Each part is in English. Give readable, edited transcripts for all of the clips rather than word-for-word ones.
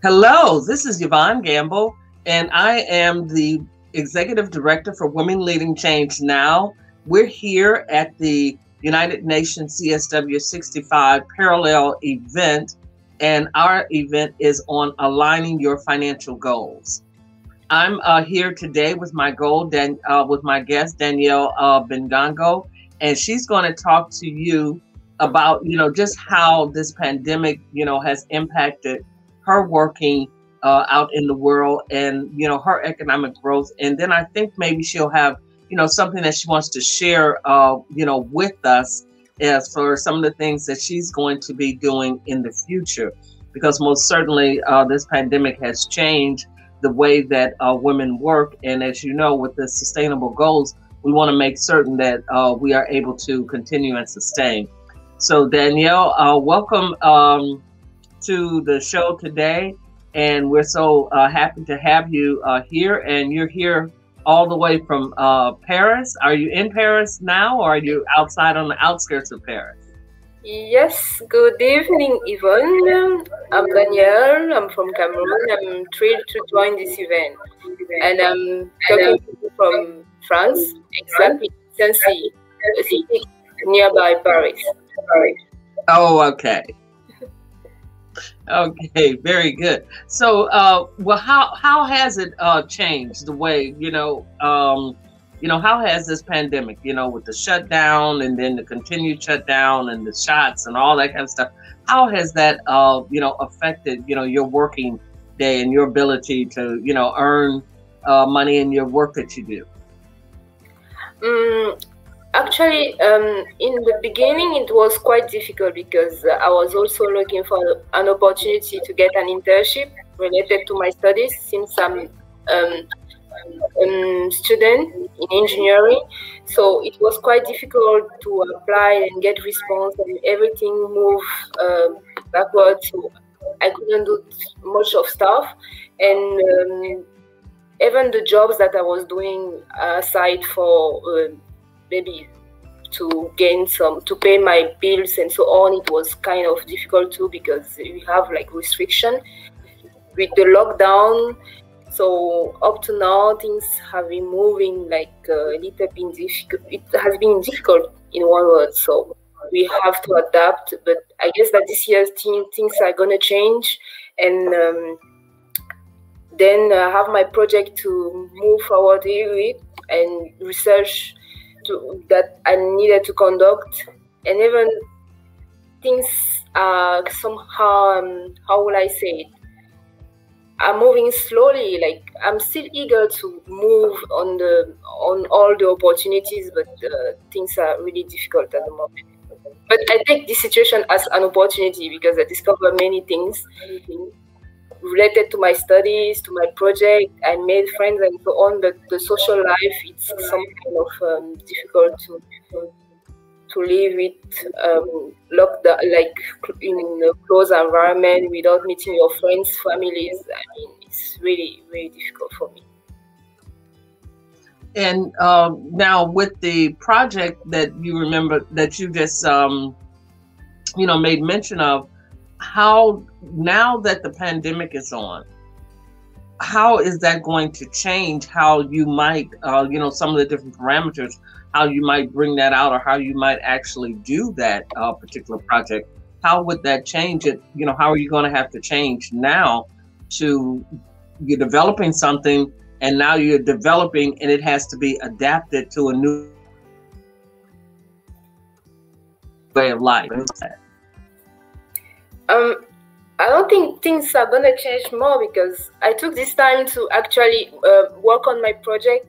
Hello, this is Yvonne Gamble, and I am the Executive Director for Women Leading Change Now. We're here at the United Nations CSW 65 Parallel event, and our event is on aligning your financial goals. I'm here today with my guest Danielle Bengango, and she's going to talk to you about just how this pandemic has impacted her working out in the world and her economic growth. And then I think maybe she'll have something that she wants to share with us as for some of the things that she's going to be doing in the future, because most certainly this pandemic has changed the way that women work. And as you know, with the sustainable goals, we want to make certain that we are able to continue and sustain. So Danielle, welcome to the show today, and we're so happy to have you here. And you're here all the way from Paris. Are you in Paris now, or are you outside on the outskirts of Paris? Yes, good evening, Yvonne. I'm Danielle. I'm from Cameroon. I'm thrilled to join this event, and I'm talking to you from France, exactly Nancy, a city nearby Paris. Oh, okay. Okay, very good. So, well, how has it changed the way how has this pandemic, with the shutdown and then the continued shutdown and the shots and all that kind of stuff? How has that affected your working day and your ability to earn money in your work that you do? Actually, in the beginning, it was quite difficult because I was also looking for an opportunity to get an internship related to my studies, since I'm student in engineering. So it was quite difficult to apply and get response, and everything moved backwards. So I couldn't do much of stuff, and even the jobs that I was doing aside for maybe to pay my bills and so on, it was kind of difficult too, because we have like restriction with the lockdown. So up to now, things have been moving like a little bit difficult. It has been difficult in one word. So we have to adapt. But I guess that this year things are gonna change, and then I have my project to move forward with and research that I needed to conduct, and even things are somehow, how will I say it? I'm moving slowly. Like, I'm still eager to move on all the opportunities, but things are really difficult at the moment. But I take this situation as an opportunity, because I discover many things related to my studies, to my project. I made friends and so on, but the social life, it's some kind of difficult to live with locked like in a closed environment without meeting your friends, families. I mean, it's really, really difficult for me. And now with the project that you remember that you just made mention of, how, now that the pandemic is on, how is that going to change how you might, some of the different parameters, how you might bring that out, or how you might actually do that particular project? How would that change it? How are you going to have to change now to, you're developing something, and now you're developing and it has to be adapted to a new way of life? I don't think things are gonna change more, because I took this time to actually work on my project,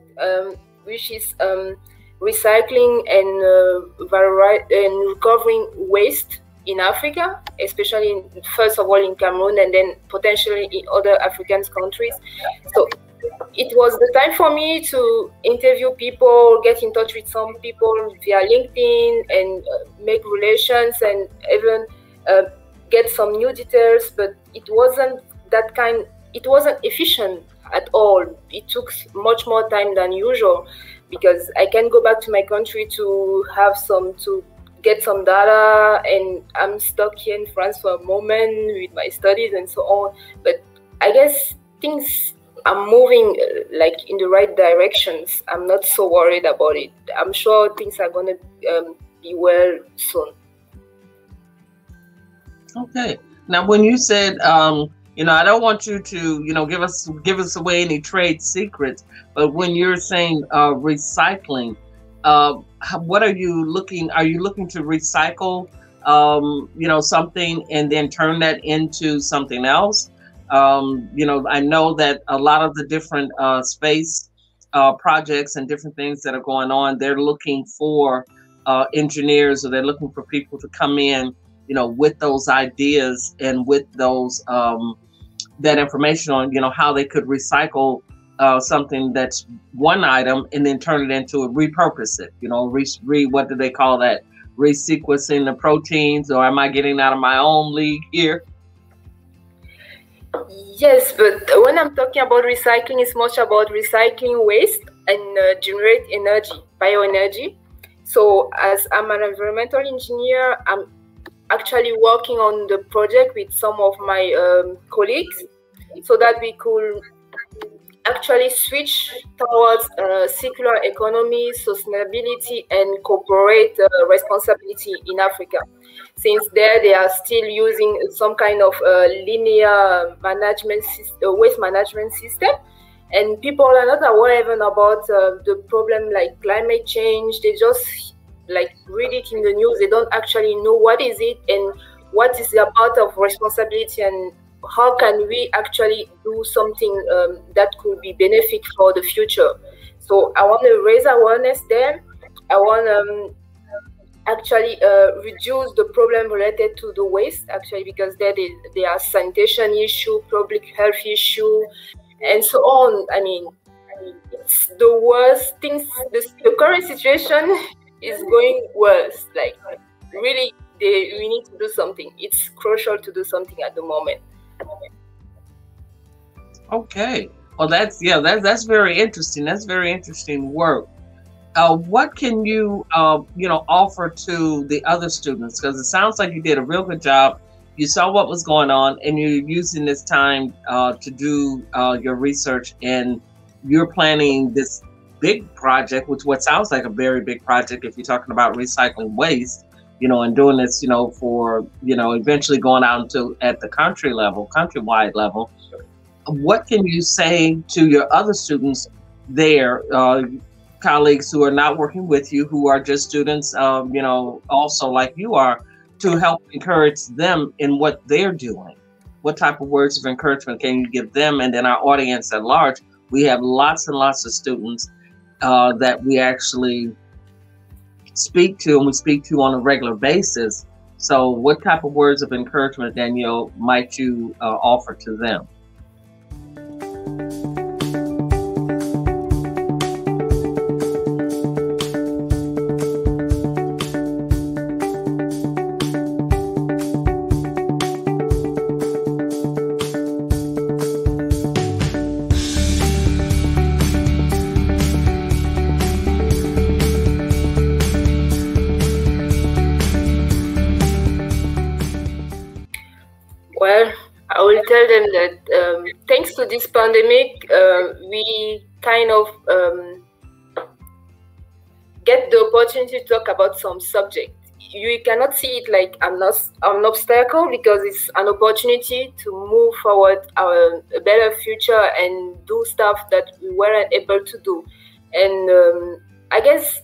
which is recycling and recovering waste in Africa, especially first of all in Cameroon, and then potentially in other African countries. So it was the time for me to interview people, get in touch with some people via LinkedIn, and make relations, and even get some new details. But it wasn't efficient at all. It took much more time than usual, because I can go back to my country to get some data, and I'm stuck here in France for a moment with my studies and so on. But I guess things are moving like in the right directions. I'm not so worried about it. I'm sure things are going to be well soon. Okay. Now, when you said, I don't want you to, give us away any trade secrets, but when you're saying recycling, what are you looking? Are you looking to recycle, something and then turn that into something else? I know that a lot of the different space projects and different things that are going on, they're looking for engineers, or they're looking for people to come in, with those ideas and with those that information on, how they could recycle something that's one item and then turn it into repurpose it, what do they call that? Resequencing the proteins, or am I getting out of my own league here? Yes, but when I'm talking about recycling, it's much about recycling waste and generate energy, bioenergy. So as I'm an environmental engineer, I'm actually working on the project with some of my colleagues so that we could actually switch towards circular economy, sustainability, and corporate responsibility in Africa. Since there, they are still using some kind of linear waste management system, and people are not aware even about the problem like climate change. They just read it in the news. They don't actually know what is it and what is the part of responsibility, and how can we actually do something that could be benefit for the future. So I want to raise awareness there. I want to actually reduce the problem related to the waste, actually, because there are sanitation issue, public health issue, and so on. I mean, it's the worst things. The current situation is going worse. Really, we need to do something. It's crucial to do something at the moment. Okay. Well, that's very interesting. That's very interesting work. What can you, offer to the other students? Because it sounds like you did a real good job. You saw what was going on, and you're using this time to do your research, and you're planning this big project, which what sounds like a very big project if you're talking about recycling waste, and doing this, for, eventually going out into at the countrywide level. What can you say to your other students there, colleagues who are not working with you, who are just students, also like you are, to help encourage them in what they're doing? What type of words of encouragement can you give them? And then our audience at large, we have lots and lots of students that we actually speak to, and we speak to on a regular basis. So what type of words of encouragement, Danielle, might you offer to them? Well, I will tell them that thanks to this pandemic, we kind of get the opportunity to talk about some subject. You cannot see it like an obstacle, because it's an opportunity to move forward a better future and do stuff that we weren't able to do. And I guess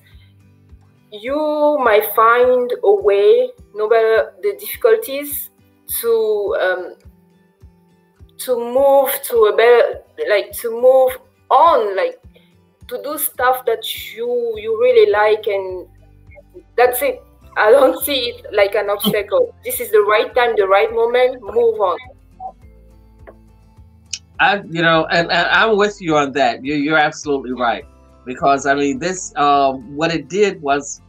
you might find a way, no matter the difficulties, to move to a better, to move on, to do stuff that you really like, and that's it. I don't see it like an obstacle. This is the right time, the right moment. Move on. And I'm with you on that. You're absolutely right, because I mean, this what it did was,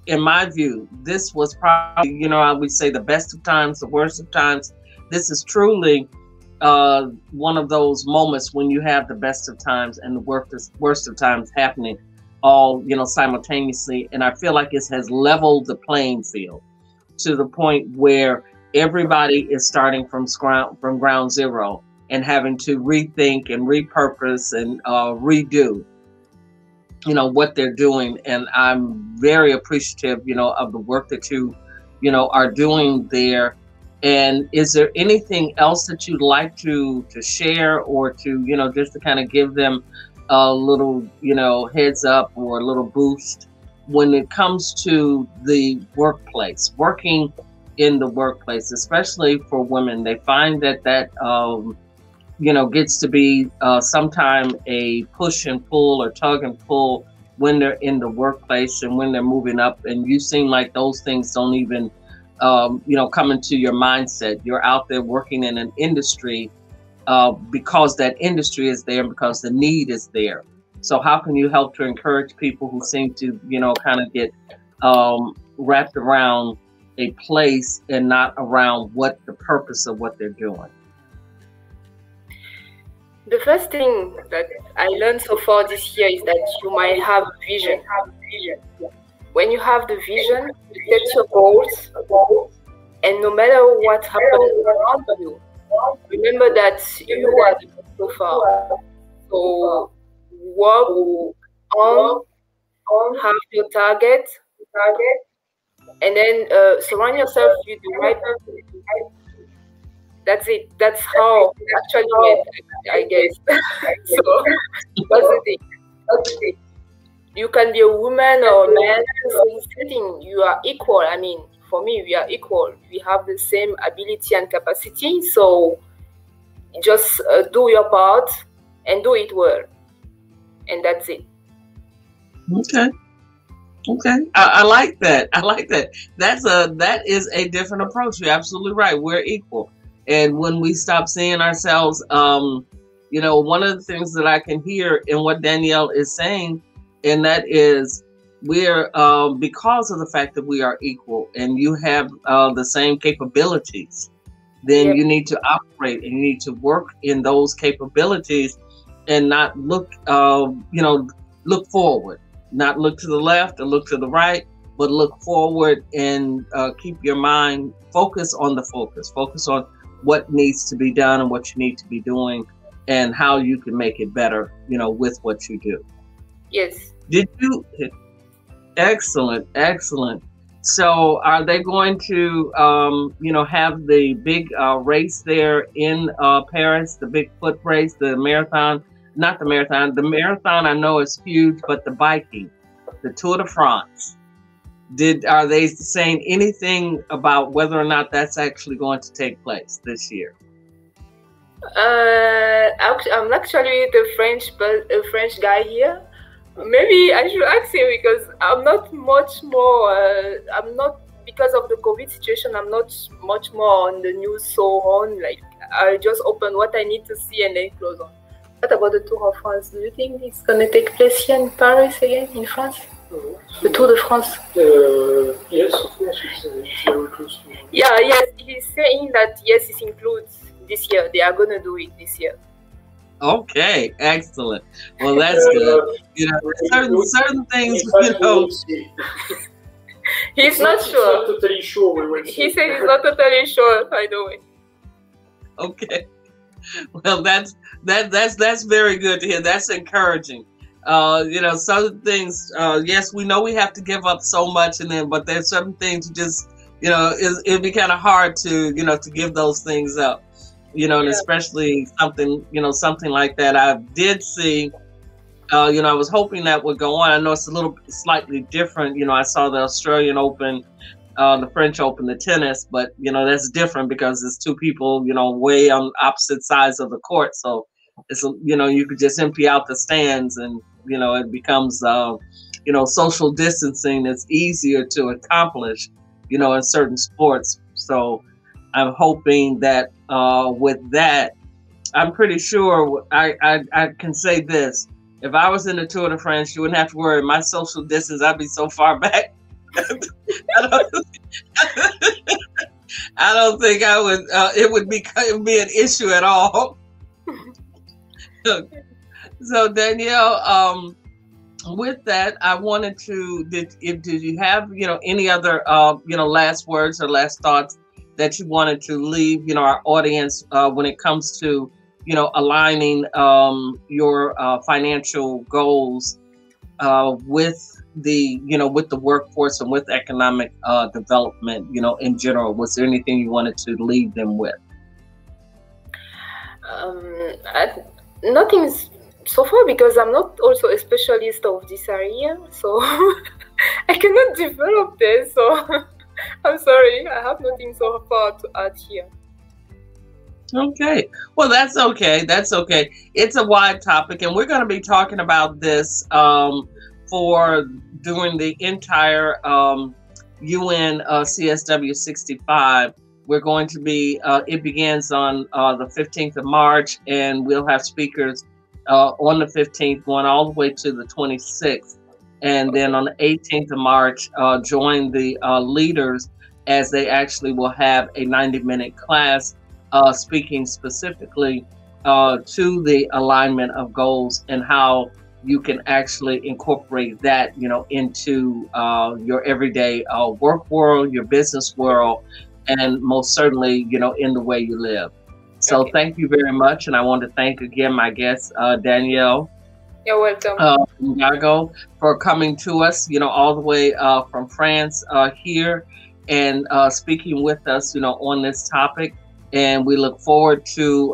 in my view, this was probably, I would say, the best of times, the worst of times. This is truly one of those moments when you have the best of times and the worst of times happening all, simultaneously. And I feel like it has leveled the playing field to the point where everybody is starting from ground zero. and having to rethink and repurpose and redo, what they're doing. And I'm very appreciative, of the work that you are doing there. And is there anything else that you'd like to share, or to, just to kind of give them a little, heads up or a little boost when it comes to the workplace, working in the workplace, especially for women? They find that gets to be sometime a push and pull or tug and pull when they're in the workplace and when they're moving up. And you seem like those things don't even, come into your mindset. You're out there working in an industry because that industry is there and because the need is there. So how can you help to encourage people who seem to, kind of get wrapped around a place and not around what the purpose of what they're doing? The first thing that I learned so far this year is that you might have a vision. When you have the vision, you set your goals, and no matter what happens around you, remember that you are the best so far. So work on, have your target, and then surround yourself with the right people. That's it. That's how actually met, I guess. So that's the thing. You can be a woman or a man. You are equal. I mean, for me, we are equal. We have the same ability and capacity. So just do your part and do it well. And that's it. Okay. I like that. That is a different approach. You're absolutely right. We're equal. And when we stop seeing ourselves, one of the things that I can hear in what Danielle is saying, and that is we're, because of the fact that we are equal and you have the same capabilities, then you need to operate and you need to work in those capabilities and not look, look forward, not look to the left or look to the right, but look forward and keep your mind focus on what needs to be done and what you need to be doing and how you can make it better, with what you do. Yes. Did you? Excellent. So are they going to, have the big race there in Paris, the big foot race, the marathon? Not the marathon. The marathon I know is huge, but the biking, the Tour de France. Are they saying anything about whether or not that's actually going to take place this year? I'm actually a French guy here. Maybe I should ask him because I'm not much more. I'm not, because of the COVID situation, I'm not much more on the news so on. Like, I just open what I need to see and then close on. What about the Tour of France? Do you think it's going to take place here in Paris again, in France? The Tour de France? Yes, of course, it's very close to. Yeah, yes, he's saying that yes, it includes this year. They are going to do it this year. Okay, excellent. Well, that's good. Certain things, He's not sure. Not totally sure. He said he's not totally sure, by the way. Okay. Well, that's very good to hear. That's encouraging. Some things, yes, we know we have to give up so much, but there's certain things just, it'd be kind of hard to give those things up, and especially something like that. I did see, I was hoping that would go on. I know it's a little slightly different. I saw the Australian Open, the French Open, the tennis, but, that's different because it's two people, way on opposite sides of the court. So it's, you could just empty out the stands and, it becomes, social distancing is easier to accomplish, in certain sports. So I'm hoping that with that, I'm pretty sure I can say this. If I was in the Tour de France, you wouldn't have to worry. My social distance, I'd be so far back. I don't think I would. It would be an issue at all. So Danielle, with that, I wanted to. Did you have any other last words or last thoughts that you wanted to leave our audience when it comes to aligning your financial goals with the workforce and with economic development, in general? Was there anything you wanted to leave them with? Nothing so far, because I'm not also a specialist of this area, so I cannot develop this. So I'm sorry, I have nothing so far to add here. Okay, well, that's okay. That's okay. It's a wide topic, and we're going to be talking about this during the entire UN CSW 65. We're going to be, it begins on the 15th of March, and we'll have speakers on the 15th going all the way to the 26th. And then on the 18th of March, join the leaders as they actually will have a 90-minute class speaking specifically to the alignment of goals and how you can actually incorporate that, into your everyday work world, your business world, and most certainly, in the way you live. So okay. Thank you very much. And I want to thank again my guest, Danielle. You're welcome. Yago, for coming to us, all the way from France here and speaking with us, on this topic. And we look forward to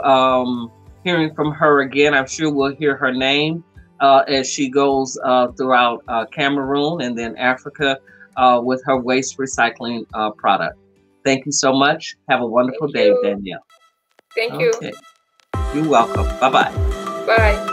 hearing from her again. I'm sure we'll hear her name as she goes throughout Cameroon and then Africa with her waste recycling product. Thank you so much. Have a wonderful day, Danielle. Thank you. You're welcome. Bye-bye. Bye.